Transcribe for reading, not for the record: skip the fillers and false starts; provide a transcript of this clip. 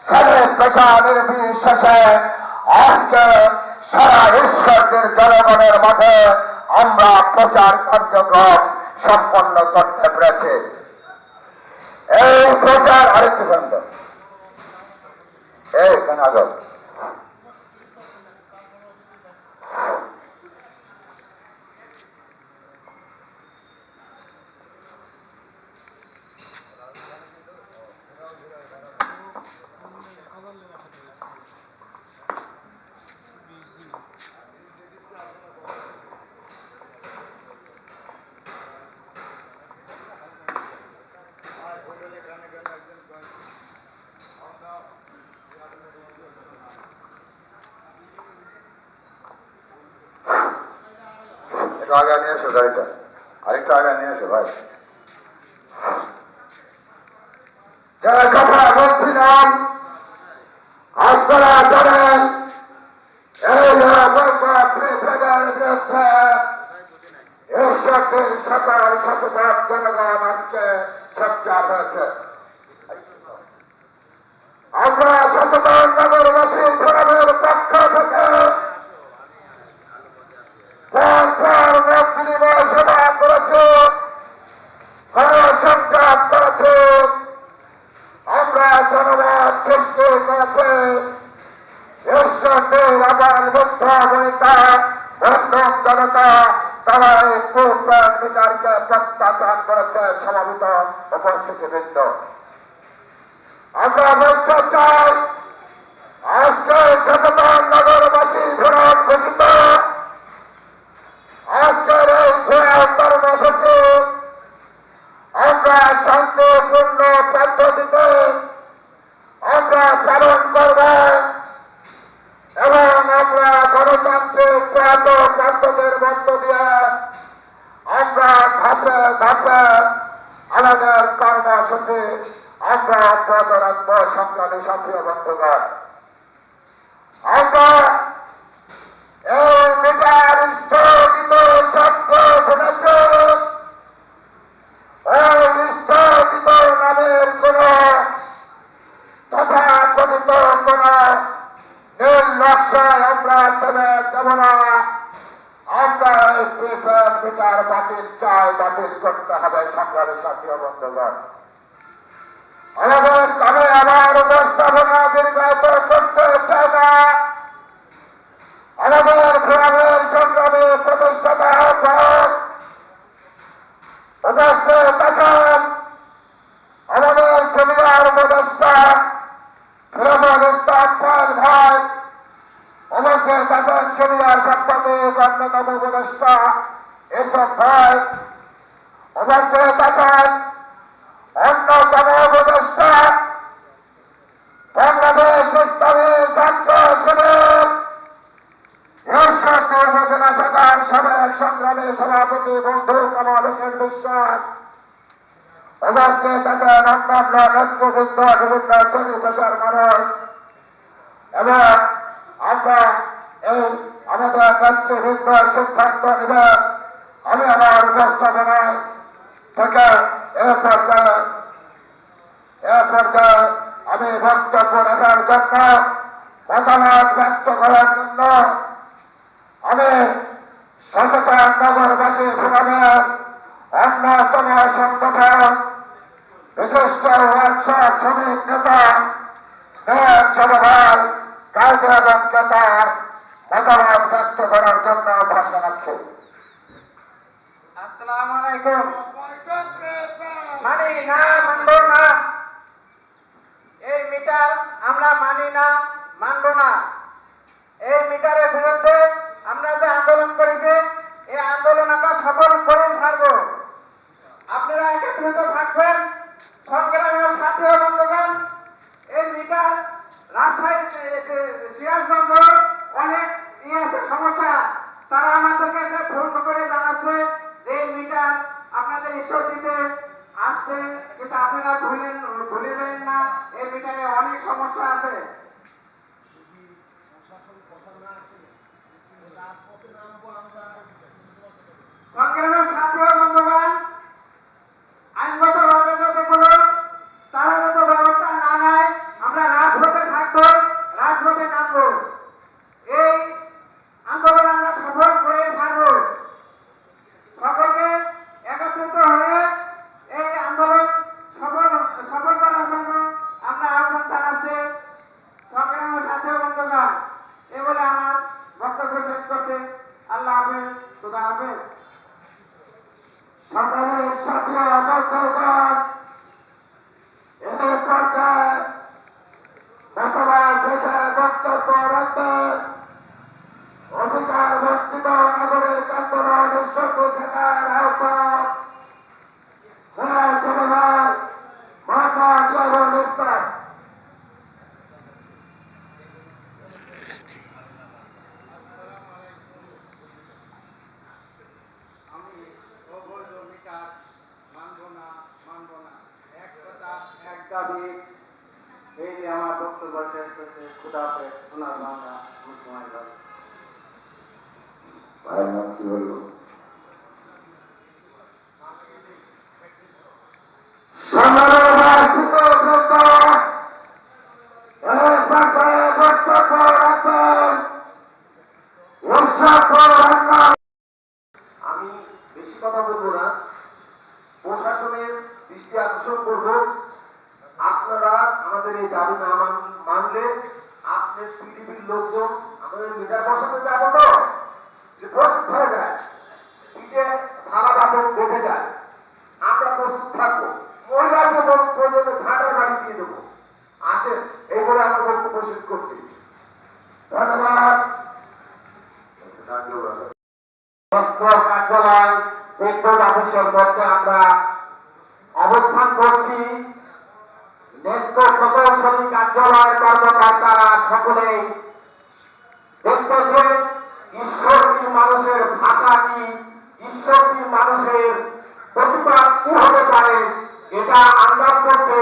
শ্রেণী পেশা নির্বিশেষে আজকে সারা ঈশ্বরদের জনগণের মাঝে আমরা প্রচার কার্যক্রম সম্পন্ন করতে পেরেছি। এই প্রচার আরেকটু খন্ড এই কেন আগে আগে নিয়ে এসো গাড়িটা, আরেকটা আগে নিয়ে এসো ভাই। যে কথা বলছিলাম আপনারা জানেন এই বিরুদ্ধে ঈশ্বরের সকল সচেতন জনগণ আজকে সোচ্চার হয়েছে। আমরা সচেতন নগরবাসী ফোরামের পক্ষ থেকে সভা করেছে, সংযোগ করেছে, আমরা জনমত সৃষ্টি করেছে। ঈশ্বরের আবার বুদ্ধ বনিতা বন্ধন জনতা তারা এই বিচারকে প্রত্যাখ্যান করেছে। সমাবেত উপস্থিতিবৃন্দ, আমরা বলতে চাই আজকে সচেতন নগরবাসী ফোরাম ঘোষিত আজকের এই ঘোরাও কর্মসূচি আমরা শান্তিপূর্ণ পদ্ধতিতে আমরা পালন করব এবং আমরা গণতান্ত্রিক প্রয়াত পদ্ধতির মধ্য দিয়ে আমরা ধাপে ধাপে আমাদের কর্মসূচি আমরা অব্যাহত রাখব। সংগ্রামী সাথী বন্ধুগণ, আমরা এই বিচার স্থগিত শব্দ শুনেছে, ওই স্থগিত নামের কোন তথাকথিত কোন নীল নকশায় আমরা থেমে যাব না। আমরা এই বিচার বাতিল চাই, বাতিল করতে হবে। সংগ্রামী সাথী বন্ধুগণ, আমাদের তবে আমার উপস্থাপনা দীর্ঘায়িত করতে চাই না। আমাদের ফোরামের সংগ্রামী প্রতিষ্ঠাতা উপস্থিত আছেন আমাদের জমিদার উপদেষ্টা ফিরোজুল ইসলাম পাল ভাই, উপস্থিত আছেন জমিদার সাংবাদিক অন্যতম উপদেষ্টা এসব ভাই, উপস্থিত আছেন অন্যতম উপদেষ্টা বাংলাদেশ ইসলামী ছাত্র শিবির নির্বাচনা শাখার সাবেক সংগ্রামী সভাপতি বন্ধু কামাল হোসেন বিশ্বাস, উপস্থিত আছেন অন্যান্য নেতৃবৃন্দ, বিভিন্ন শ্রেণী পেশার মানুষ এবং আমরা এই আমাদের নেতৃবৃন্দ সিদ্ধান্ত নেবেন। আমি আমার উপস্থাপনায় থেকে এ পর্যায়ে আমি বক্তব্য রাখার জন্য, মতামত ব্যক্ত করার জন্য আমি সচেতন নগরবাসী ফোরামের অন্যতম সংগঠন বিশিষ্ট ওয়ার্কশপ শ্রমিক নেতা ভাই কায়দা আজমকে তার মতামত ব্যক্ত করার জন্য আহ্বান জানাচ্ছি। আসসালামু আলাইকুম। মানি না, মানব না, এই মিটার আমরা মানি না, মানব না। এই মিটারের বিরুদ্ধে আমরা যে আন্দোলন করেছি, এই আন্দোলন আমরা সফল করে ছাড়ব। আপনারা একত্রিত থাকবেন। সংগ্রামী সাথী বন্ধুগণ, এই মিটার রাজশাহী সিরাজগঞ্জ অনেক সমস্যা, তারা আমাদেরকে ফোন করে জানাচ্ছে যে এই মিটার আপনাদের ঈশ্বরদীতে আসছে, কিন্তু আপনারা ভুলে দেন না, এই মিটারে অনেক সমস্যা আছে। সংগ্রামী ছাত্র বন্ধুগণ, আইনগতভাবে যদি কোনো তারা ব্যবস্থা না নেয়, আমরা রাজপথে করতেছে। খুদা হাফেজ, সোনার বাংলা, মুসলমান। ভাইয়ের নাম কি বললো? সম্মানের উপস্থিত বৃন্দ, এই পর্যায়ে বক্তব্য রাখবেন ইরশাদুর রহমান। আমি বেশি কথা বলবো না, প্রশাসনের দৃষ্টি আকর্ষণ করব। আপনারা আমাদের এই দাবি না মানলে আপনার পিডিবির লোকজন আমাদের মিটার বসাতে যাবো তো যে প্রস্তুত হয়ে যায়, পিঠে সারা বাদক বেঁধে যায়, আমরা প্রস্তুত থাকবো। মহিলাদের পর্যন্ত ঝাঁটার বাড়ি দিয়ে দেবো। আসেন, এই বলে আমার বক্তব্য শেষ করছি। ধন্যবাদ। কার্যালয় বিদ্যুৎ অফিসের মধ্যে আমরা অবস্থান করছি। নেটকো প্রকৌশলী কার্যালয়ের কর্মকর্তারা সকলেই দেখতেছেন ঈশ্বর কি, মানুষের ভাষা কি, ঈশ্বর কি, মানুষের প্রতিবাদ কি হতে পারে, এটা আন্দাজ করতে